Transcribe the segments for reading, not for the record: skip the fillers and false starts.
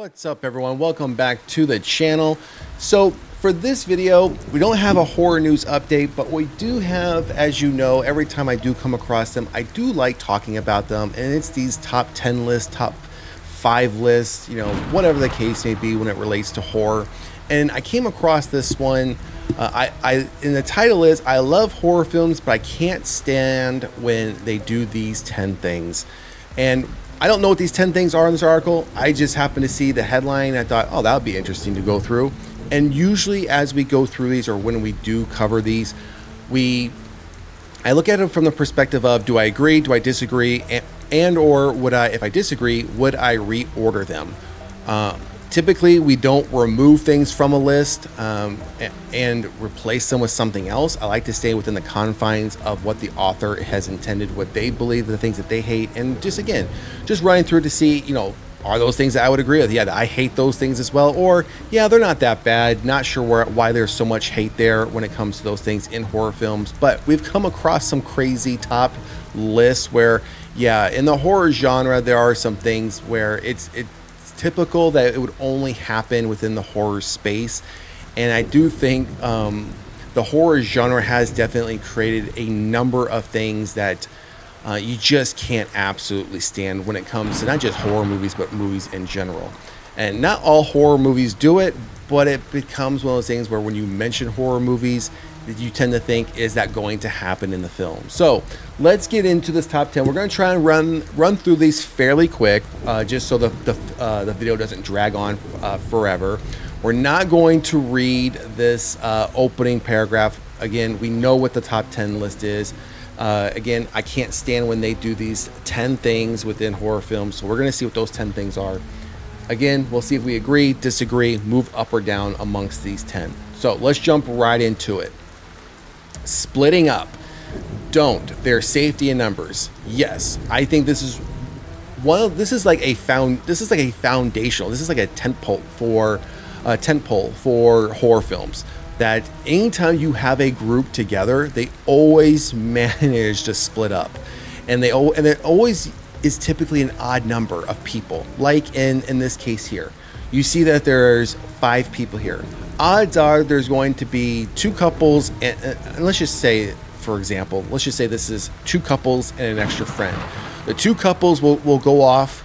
What's up, everyone? Welcome back to the channel. So for this video, we don't have a horror news update, but we do have, as you know, every time I do come across them, I do like talking about them, and it's these top 10 lists, top 5 lists, you know, whatever the case may be when it relates to horror. And I came across this one. And the title is, I love horror films, but I can't stand when they do these 10 things. And I don't know what these 10 things are in this article. I just happened to see the headline. I thought, oh, that would be interesting to go through. And usually as we go through these, or when we do cover these, I look at it from the perspective of, do I agree? Do I disagree? And or would I, if I disagree, would I reorder them? Typically, we don't remove things from a list and replace them with something else. I like to stay within the confines of what the author has intended, what they believe, the things that they hate, and just running through to see, you know, are those things that I would agree with? Yeah, I hate those things as well. Or, yeah, they're not that bad. Not sure why there's so much hate there when it comes to those things in horror films. But we've come across some crazy top lists where, yeah, in the horror genre, there are some things where it's typical that it would only happen within the horror space. And I do think the horror genre has definitely created a number of things that you just can't absolutely stand when it comes to not just horror movies, but movies in general. And not all horror movies do it, but it becomes one of those things where when you mention horror movies, you tend to think, is that going to happen in the film? So let's get into this top 10. We're going to try and run through these fairly quick, just so the video doesn't drag on forever. We're not going to read this opening paragraph. Again, we know what the top 10 list is. Again, I can't stand when they do these 10 things within horror films. So we're going to see what those 10 things are. Again, we'll see if we agree, disagree, move up or down amongst these 10. So let's jump right into it. Splitting up. Don't. There's safety in numbers. Yes, I think this is like a foundational. This is like a tentpole for horror films. That anytime you have a group together, they always manage to split up, and it always is typically an odd number of people. Like in this case here, you see that there's 5 people here. Odds are there's going to be 2 couples, and let's just say, for example, this is 2 couples and an extra friend. The 2 couples will go off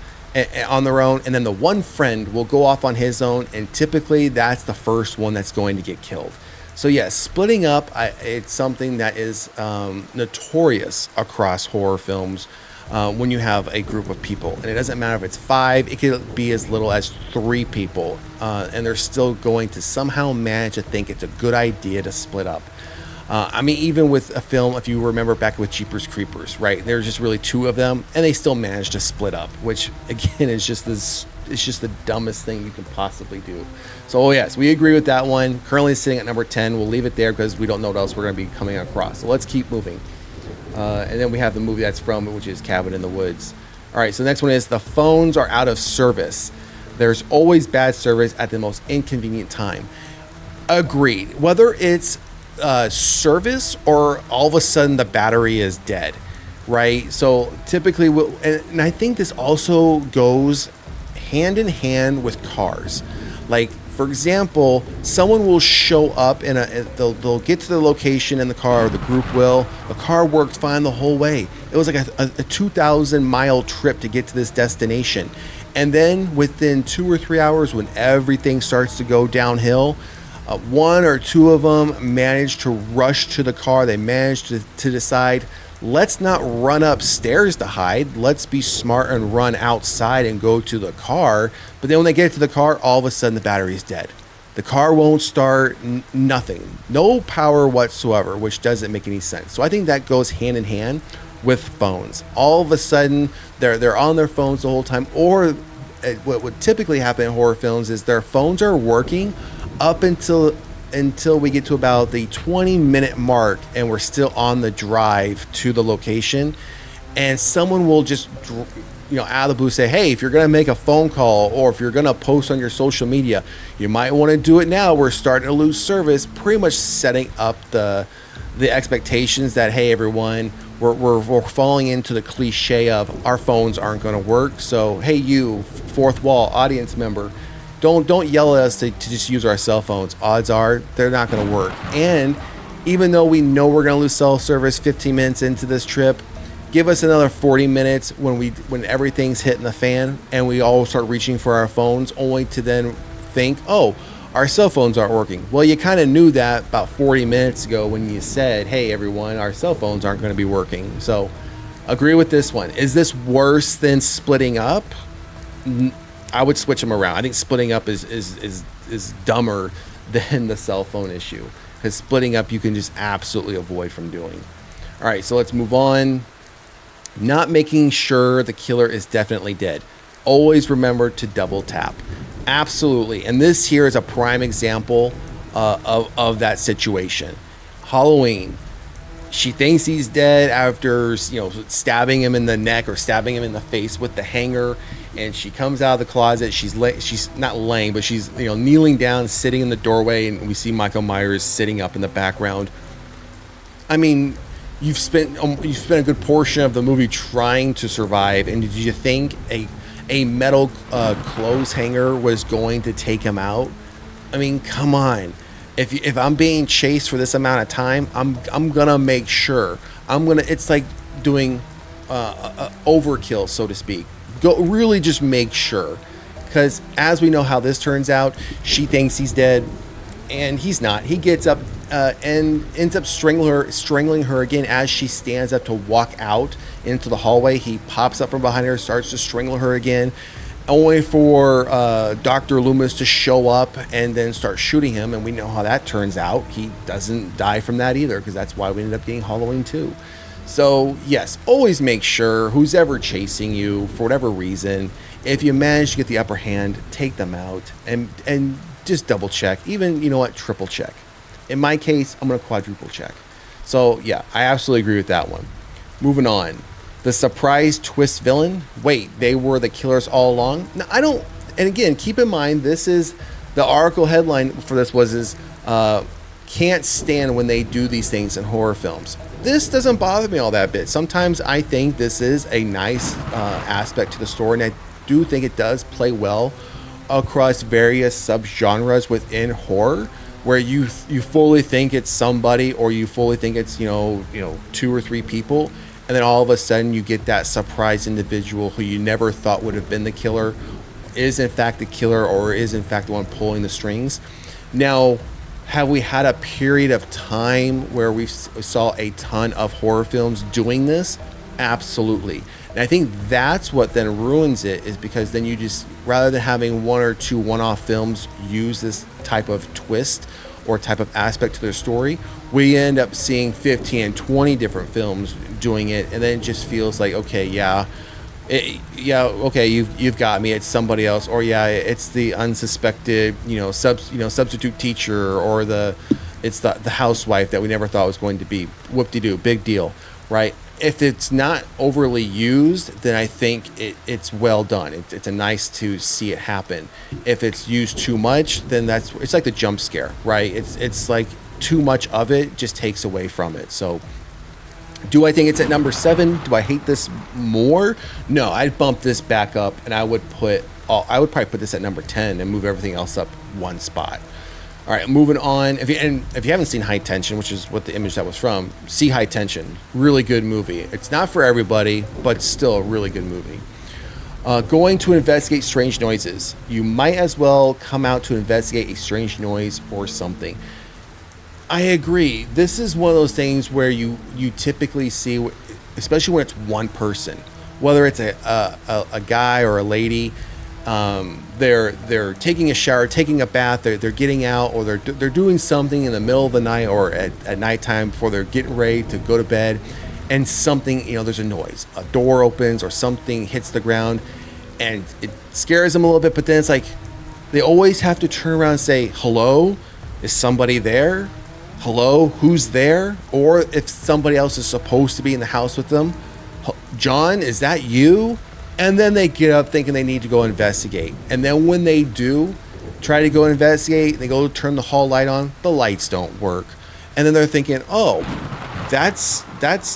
on their own, and then the one friend will go off on his own, and typically that's the first one that's going to get killed. So yes, splitting up, it's something that is notorious across horror films when you have a group of people. And it doesn't matter if it's 5, it could be as little as 3 people, and they're still going to somehow manage to think it's a good idea to split up. I mean, even with a film, if you remember back with Jeepers Creepers, right? There's just really 2 of them, and they still managed to split up, which again is just it's just the dumbest thing you can possibly do. So yes, we agree with that one. Currently sitting at number 10. We'll leave it there because we don't know what else we're going to be coming across. So let's keep moving. And then we have the movie that's from it, which is Cabin in the Woods. All right, so the next one is the phones are out of service. There's always bad service at the most inconvenient time. Agreed. Whether it's service or all of a sudden the battery is dead, right? So typically, and I think this also goes hand in hand with cars. Like, for example, someone will show up they'll get to the location in the car, or the group will. The car worked fine the whole way. It was like a 2,000-mile trip to get to this destination. And then within 2 or 3 hours, when everything starts to go downhill, 1 or 2 of them manage to rush to the car. They manage to decide, let's not run upstairs to hide. Let's be smart and run outside and go to the car. But then when they get to the car, all of a sudden the battery is dead. The car won't start, nothing. No power whatsoever, which doesn't make any sense. So I think that goes hand in hand with phones. All of a sudden, they're on their phones the whole time. Or what would typically happen in horror films is their phones are working up until we get to about the 20-minute mark, and we're still on the drive to the location, and someone will just, you know, out of the blue say, hey, if you're going to make a phone call, or if you're going to post on your social media, you might want to do it now. We're starting to lose service, pretty much setting up the expectations that, hey, everyone, we're falling into the cliche of our phones aren't going to work. So, hey, you fourth wall audience member. Don't yell at us to just use our cell phones. Odds are they're not going to work. And even though we know we're going to lose cell service 15 minutes into this trip, give us another 40 minutes when everything's hitting the fan and we all start reaching for our phones, only to then think, oh, our cell phones aren't working. Well, you kind of knew that about 40 minutes ago when you said, hey, everyone, our cell phones aren't going to be working. So agree with this one. Is this worse than splitting up? I would switch them around. I think splitting up is dumber than the cell phone issue, because splitting up you can just absolutely avoid from doing. All right, so let's move on. Not making sure the killer is definitely dead. Always remember to double tap. Absolutely. And this here is a prime example of that situation. Halloween. She thinks he's dead after, stabbing him in the neck or stabbing him in the face with the hanger. And she comes out of the closet. She's not laying, but she's kneeling down, sitting in the doorway, and we see Michael Myers sitting up in the background. I mean, you've spent a good portion of the movie trying to survive, and did you think a metal clothes hanger was going to take him out? I mean, come on. If I'm being chased for this amount of time, I'm gonna make sure. It's like doing overkill, so to speak. Go really just make sure, because as we know how this turns out, she thinks he's dead, and he's not. He gets up and ends up strangling her again as she stands up to walk out into the hallway. He pops up from behind her, starts to strangle her again, only for Dr. Loomis to show up and then start shooting him. And we know how that turns out. He doesn't die from that either, because that's why we ended up getting Halloween 2. So yes, always make sure who's ever chasing you for whatever reason, if you manage to get the upper hand, take them out and just double check. Even, triple check. In my case, I'm going to quadruple check. So yeah, I absolutely agree with that one. Moving on. The surprise twist villain. Wait, they were the killers all along? No, I don't. And again, keep in mind, this is the article headline for this was can't stand when they do these things in horror films. This doesn't bother me all that bit. Sometimes I think this is a nice aspect to the story, and I do think it does play well across various subgenres within horror, where you fully think it's somebody, or you fully think it's 2 or 3 people, and then all of a sudden you get that surprise individual who you never thought would have been the killer is in fact the killer, or is in fact the one pulling the strings. Now, have we had a period of time where we saw a ton of horror films doing this? Absolutely. And I think that's what then ruins it, is because then you just, rather than having 1 or 2 one-off films use this type of twist or type of aspect to their story, we end up seeing 15 and 20 different films doing it, and then it just feels like, okay, okay, you've got me. It's somebody else, or it's the unsuspected, substitute teacher, or it's the housewife that we never thought was going to be. Whoop-de-doo, big deal, right? If it's not overly used, then I think it's well done. It's a nice to see it happen. If it's used too much, then it's like the jump scare, right? It's like too much of it just takes away from it. So, do I think it's at number 7? Do I hate this more? No, I'd bump this back up, and I would probably put this at number 10 and move everything else up 1 spot. All right, moving on. If you haven't seen High Tension, which is what the image that was from, see High Tension. Really good movie. It's not for everybody, but still a really good movie. Going to investigate strange noises. You might as well come out to investigate a strange noise or something. I agree. This is one of those things where you typically see, especially when it's one person, whether it's a guy or a lady, they're taking a shower, taking a bath, they're getting out, or they're doing something in the middle of the night or at nighttime before they're getting ready to go to bed, and something, there's a noise, a door opens or something hits the ground, and it scares them a little bit. But then it's like they always have to turn around and say, hello, is somebody there? Hello, who's there? Or if somebody else is supposed to be in the house with them, John, is that you? And then they get up thinking they need to go investigate. And then when they do try to go investigate, they go to turn the hall light on, the lights don't work. And then they're thinking, oh, that's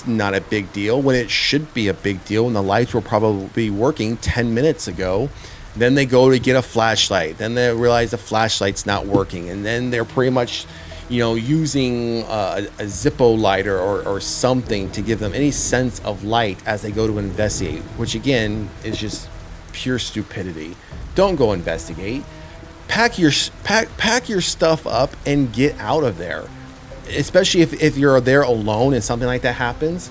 not a big deal, when it should be a big deal, when the lights were probably working 10 minutes ago. Then they go to get a flashlight. Then they realize the flashlight's not working. And then they're pretty much, using a Zippo lighter or something to give them any sense of light as they go to investigate, which again is just pure stupidity. Don't go investigate. Pack your stuff up and get out of there. Especially if you're there alone and something like that happens,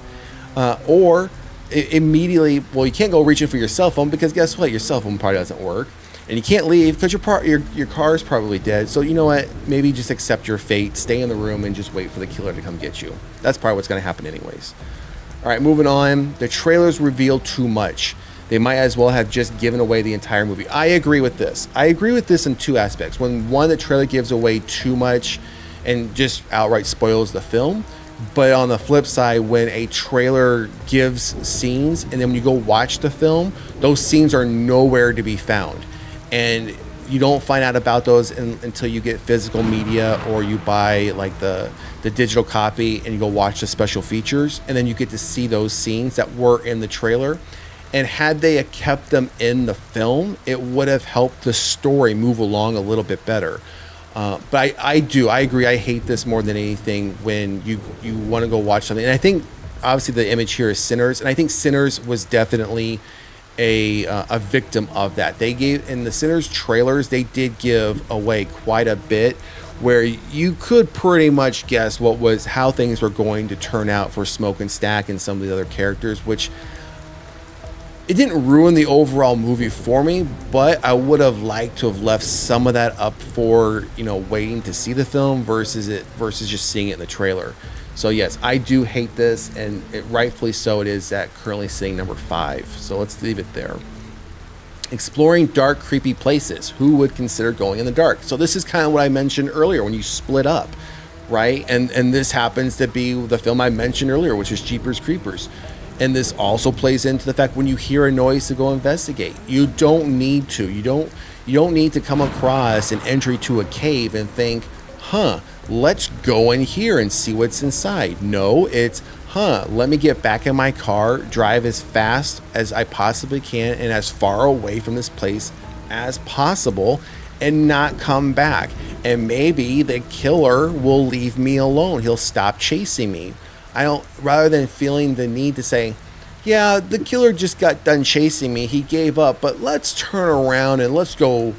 or immediately, well, you can't go reaching for your cell phone because guess what? Your cell phone probably doesn't work, and you can't leave because your car is probably dead. So you know what? Maybe just accept your fate, stay in the room, and just wait for the killer to come get you. That's probably what's going to happen anyways. All right, moving on. The trailers reveal too much. They might as well have just given away the entire movie. I agree with this. I agree with this in two aspects. When one, the trailer gives away too much and just outright spoils the film. But on the flip side, when a trailer gives scenes and then when you go watch the film, those scenes are nowhere to be found. And you don't find out about those until you get physical media or you buy like the digital copy and you go watch the special features. And then you get to see those scenes that were in the trailer. And had they kept them in the film, it would have helped the story move along a little bit better. But I agree. I hate this more than anything when you want to go watch something. And I think obviously the image here is Sinners. And I think Sinners was definitely a victim of that. They gave in the Sinners trailers, they did give away quite a bit where you could pretty much guess how things were going to turn out for Smoke and Stack and some of the other characters, which it didn't ruin the overall movie for me, but I would have liked to have left some of that up for, waiting to see the film versus just seeing it in the trailer. So yes, I do hate this, and rightfully so. It is at currently sitting number 5. So let's leave it there. Exploring dark, creepy places. Who would consider going in the dark? So this is kind of what I mentioned earlier when you split up, right? And this happens to be the film I mentioned earlier, which is Jeepers Creepers. And this also plays into the fact when you hear a noise to go investigate. You don't need to. You don't need to come across an entry to a cave and think, let's go in here and see what's inside. No, it's, let me get back in my car, drive as fast as I possibly can and as far away from this place as possible and not come back. And maybe the killer will leave me alone. He'll stop chasing me. Rather than feeling the need to say, yeah, the killer just got done chasing me. He gave up, but let's turn around and let's go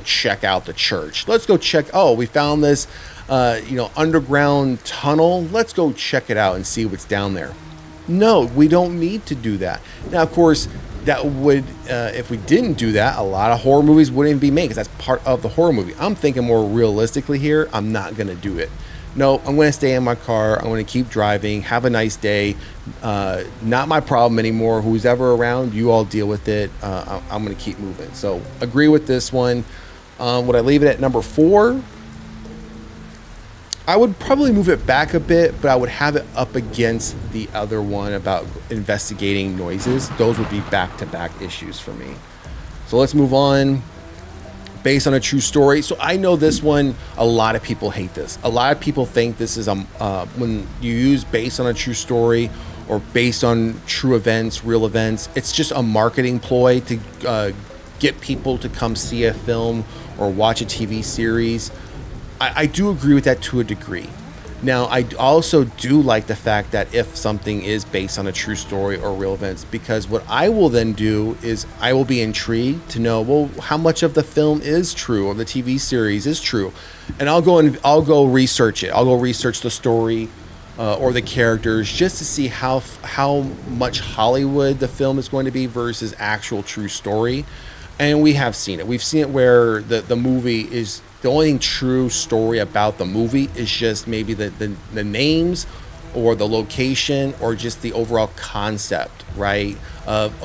check out the church. Let's go check. Oh, we found this, underground tunnel. Let's go check it out and see what's down there. No, we don't need to do that. Now, of course, that would, if we didn't do that, a lot of horror movies wouldn't be made because that's part of the horror movie. I'm thinking more realistically here. I'm not going to do it. No, I'm going to stay in my car. I'm going to keep driving. Have a nice day. Not my problem anymore. Who's ever around, you all deal with it. I'm going to keep moving. So agree with this one. Would I leave it at number 4? I would probably move it back a bit, but I would have it up against the other one about investigating noises. Those would be back-to-back issues for me. So let's move on. Based on a true story. So I know this one, a lot of people hate this. A lot of people think this is when you use based on a true story or based on true events, real events, it's just a marketing ploy to get people to come see a film or watch a TV series. I do agree with that to a degree. Now, I also do like the fact that if something is based on a true story or real events, because what I will then do is I will be intrigued to know, well, how much of the film is true or the TV series is true. And I'll go research it. I'll go research the story or the characters just to see how much Hollywood the film is going to be versus actual true story. And we have seen it. We've seen it where the movie is, the only true story about the movie is just maybe the names or the location or just the overall concept, right?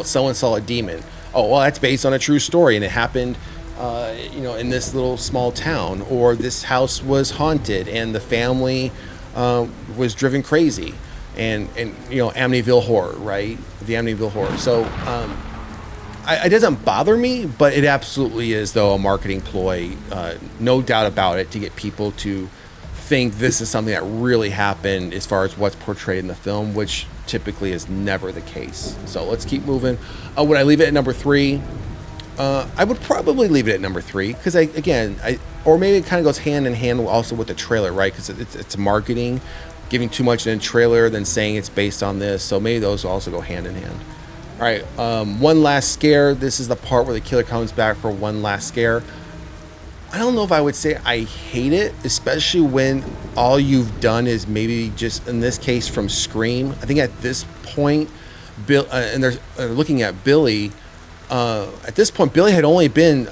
Someone saw a demon. Oh, well, that's based on a true story and it happened, in this little small town, or this house was haunted and the family was driven crazy, and Amityville Horror, right? The Amityville Horror. So, it doesn't bother me, but it absolutely is, though, a marketing ploy, no doubt about it, to get people to think this is something that really happened as far as what's portrayed in the film, which typically is never the case. So let's keep moving. Would I leave it at number 3? I would probably leave it at number 3 because or maybe it kind of goes hand in hand also with the trailer, right? Because it's marketing, giving too much in a trailer, then saying it's based on this. So maybe those will also go hand in hand. All right, one last scare. This is the part where the killer comes back for one last scare. I don't know if I would say I hate it, especially when all you've done is maybe just, in this case, from Scream. I think at this point, Bill and they're looking at Billy. At this point, Billy had only been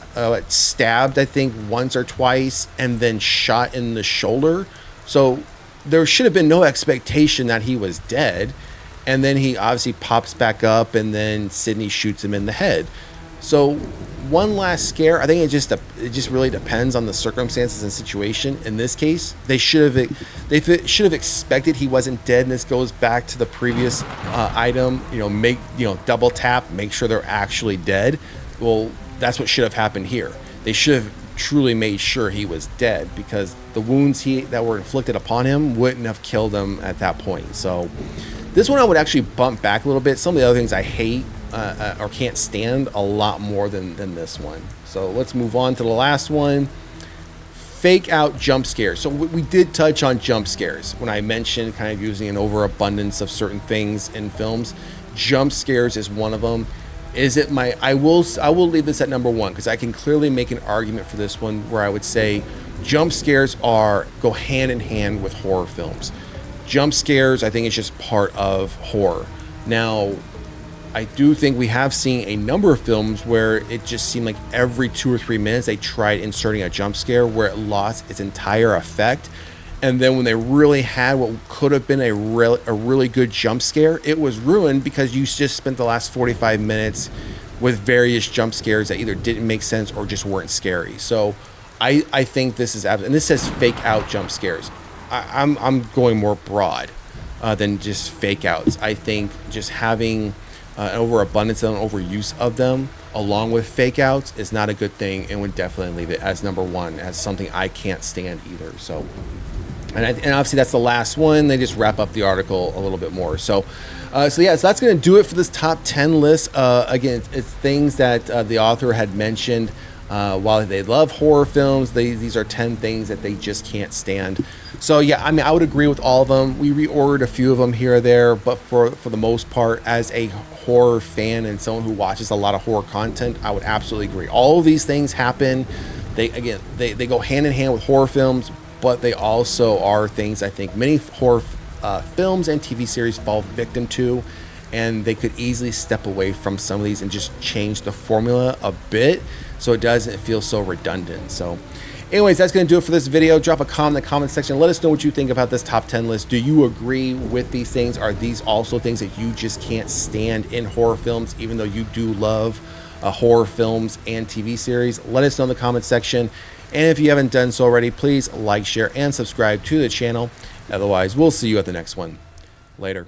stabbed, I think, once or twice, and then shot in the shoulder. So there should have been no expectation that he was dead. And then he obviously pops back up, and then Sidney shoots him in the head. So one last scare. I think it just really depends on the circumstances and situation. In this case, they should have expected he wasn't dead. And this goes back to the previous item. Double tap, make sure they're actually dead. Well, that's what should have happened here. They should have truly made sure he was dead, because the wounds that were inflicted upon him wouldn't have killed him at that point. So this one I would actually bump back a little bit. Some of the other things I hate or can't stand a lot more than this one. So let's move on to the last one. Fake out jump scares. So we did touch on jump scares when I mentioned kind of using an overabundance of certain things in films. Jump scares is one of them. I will leave this at number 1 because I can clearly make an argument for this one where I would say jump scares go hand in hand with horror films. Jump scares, I think, is just part of horror. Now, I do think we have seen a number of films where it just seemed like every 2 or 3 minutes they tried inserting a jump scare where it lost its entire effect. And then when they really had what could have been a really good jump scare, it was ruined because you just spent the last 45 minutes with various jump scares that either didn't make sense or just weren't scary. So I think this is, and this says fake out jump scares. I'm going more broad than just fake outs. I think just having an overabundance and overuse of them along with fake outs is not a good thing, and would definitely leave it as number 1 as something I can't stand either. So and obviously that's the last one. They just wrap up the article a little bit more. So that's going to do it for this top 10 list. Again, it's things that the author had mentioned. While they love horror films, these are 10 things that they just can't stand. So yeah, I mean, I would agree with all of them. We reordered a few of them here or there, but for the most part, as a horror fan and someone who watches a lot of horror content, I would absolutely agree. All of these things happen. They go hand in hand with horror films, but they also are things I think many horror films and TV series fall victim to, and they could easily step away from some of these and just change the formula a bit so it doesn't feel so redundant. So anyways, that's going to do it for this video. Drop a comment in the comment section. Let us know what you think about this top 10 list. Do you agree with these things? Are these also things that you just can't stand in horror films, even though you do love horror films and TV series? Let us know in the comment section. And if you haven't done so already, please like, share, and subscribe to the channel. Otherwise, we'll see you at the next one. Later.